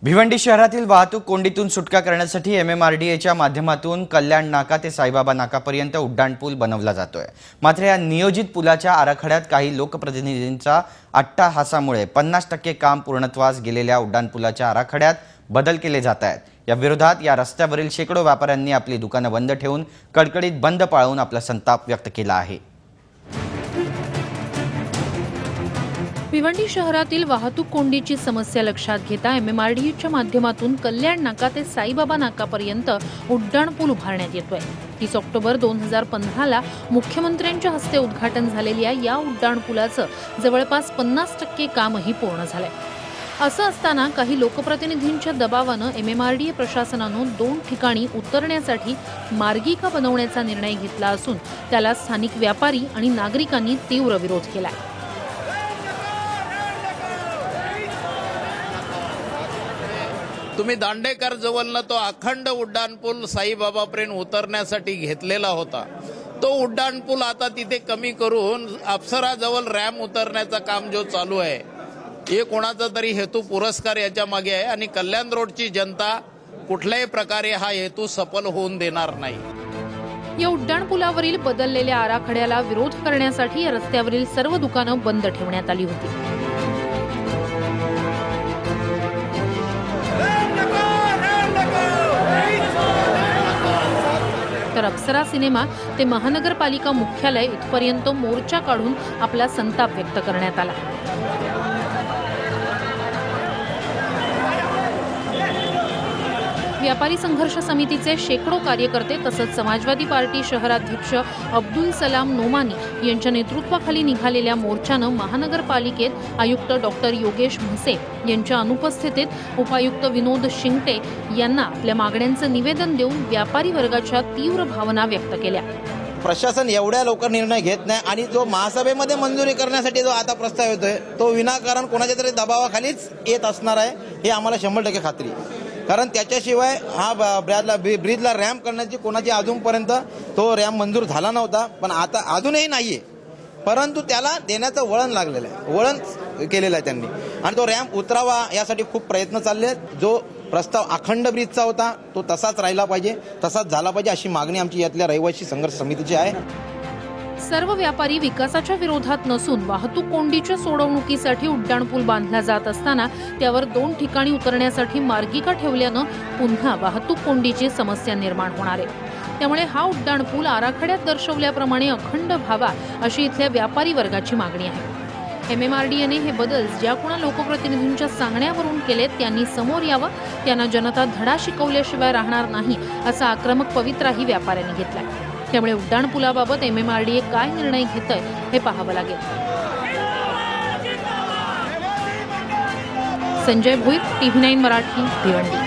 भिवंडी शहरातील वाहतूक कोंडीतून सुटका करण्यासाठी एमएमआरडीएच्या माध्यमातून कल्याण नाका ते साईबाबा नाकापर्यंत उड्डाणपूल बनवला जातोय। मात्र या नियोजित पुलाच्या आराखड्यात काही लोकप्रतिनिधींचा अट्टाहासामुळे 50% काम पूर्णत्वास गेलेल्या उड्डाणपुलाच्या आराखड्यात बदल केले जात आहेत। या विरोधात या रस्त्यावरील शेकडो व्यापाऱ्यांनी आपली दुकानं बंद ठेवून कडकडीत बंद पाळून आपला संताप व्यक्त केला आहे। भिवंडी शहरातील वाहतूक कोंडीची समस्या लक्षात घेता एमएमआरडीएच्या माध्यमातून कल्याण नाका ते साईबाबा नाकापर्यंत उड्डाणपूल उभारण्यात येतोय। 30 ऑक्टोबर 2015 ला मुख्यमंत्र्यांच्या हस्ते उद्घाटन झालेल्या या उड्डाणपुलाचं जवळपास 50% कामही पूर्ण झालंय। असं असताना काही लोकप्रतिनिधींच्या दबावानं एमएमआरडीए प्रशासनानं 2 ठिकाणी उतरण्यासाठी मार्गिका बनवण्याचा निर्णय घेतला असून त्याला स्थानिक व्यापारी आणि नागरिकांनी तीव्र विरोध केलाय। तुम्ही दांडेकर जवळनं तो अखंड उड्डाणपूल साईबाबापर्यंत उतरण्यासाठी घेतलेला होता। तो उड्डाणपूल आता तिथे कमी करून अप्सराजवळ रॅम्प उतरण्याचं काम जो चालू आहे, हे कोणाचा तरी हेतू पुरस्कार याच्या मागे आहे आणि कल्याण रोडची जनता कुठल्याही प्रकारे हा हेतू सफल होऊन देणार नाही। या उड्डाणपुलावरील बदललेल्या आराखड्याला विरोध करण्यासाठी या रस्त्यावरील सर्व दुकानं बंद ठेवण्यात आली होती। तर अप्सरा सिनेमा ते महानगरपालिका मुख्यालय इथपर्यंत मोर्चा काढून आपला संताप व्यक्त करण्यात आला। व्यापारी संघर्ष समितीचे शेकडो कार्यकर्ते तसंच समाजवादी पार्टी शहराध्यक्ष अब्दुल सलाम नोमानी यांच्या नेतृत्वाखाली निघालेल्या मोर्चानं महानगरपालिकेत आयुक्त डॉक्टर योगेश म्हसे यांच्या अनुपस्थितीत उपायुक्त विनोद शिंगटे यांना आपल्या मागण्यांचं निवेदन देऊन व्यापारी वर्गाच्या तीव्र भावना व्यक्त केल्या। प्रशासन एवढ्या लवकर निर्णय घेत नाही आणि जो महासभेमध्ये मंजुरी करण्यासाठी जो आता प्रस्ताव येतोय तो विनाकारण कोणाच्या तरी दबावाखालीच येत असणार आहे, हे आम्हाला 100% खात्री आहे। कारण त्याच्याशिवाय हा ब्रिजला रॅम्प करण्याची कोणाची अजूनपर्यंत तो रॅम्प मंजूर झाला नव्हता, पण आता अजूनही नाहीये, परंतु त्याला देण्याचं वळण लागलेलं आहे, वळण केलेलं आहे त्यांनी आणि तो रॅम्प उतरावा यासाठी खूप प्रयत्न चालले आहेत। जो प्रस्ताव अखंड ब्रिजचा होता तो तसाच राहिला पाहिजे, तसाच झाला पाहिजे अशी मागणी आमची यातल्या रहिवासी संघर्ष समितीची आहे। सर्व व्यापारी विकासाच्या विरोधात नसून वाहतूक कोंडीच्या सोडवणुकीसाठी उड्डाणपूल बांधला जात असताना त्यावर 2 ठिकाणी उतरण्यासाठी मार्गिका ठेवल्यानं पुन्हा वाहतूक कोंडीची समस्या निर्माण होणार आहे। त्यामुळे हा उड्डाणपूल आराखड्यात दर्शवल्याप्रमाणे अखंड व्हावा अशी इथल्या व्यापारी वर्गाची मागणी आहे। एमएमआरडीएने हे बदल ज्या कोणा लोकप्रतिनिधींच्या सांगण्यावरून केलेत त्यांनी समोर यावं, त्यांना जनता धडा शिकवल्याशिवाय राहणार नाही असा आक्रमक पवित्राही व्यापाऱ्यांनी घेतलाय। त्यामुळे उड्डाणपुलाबाबत एमएमआरडीए काय निर्णय घेतंय हे पाहावं लागेल। संजय भोईर, TV9 मराठी, भिवंडी।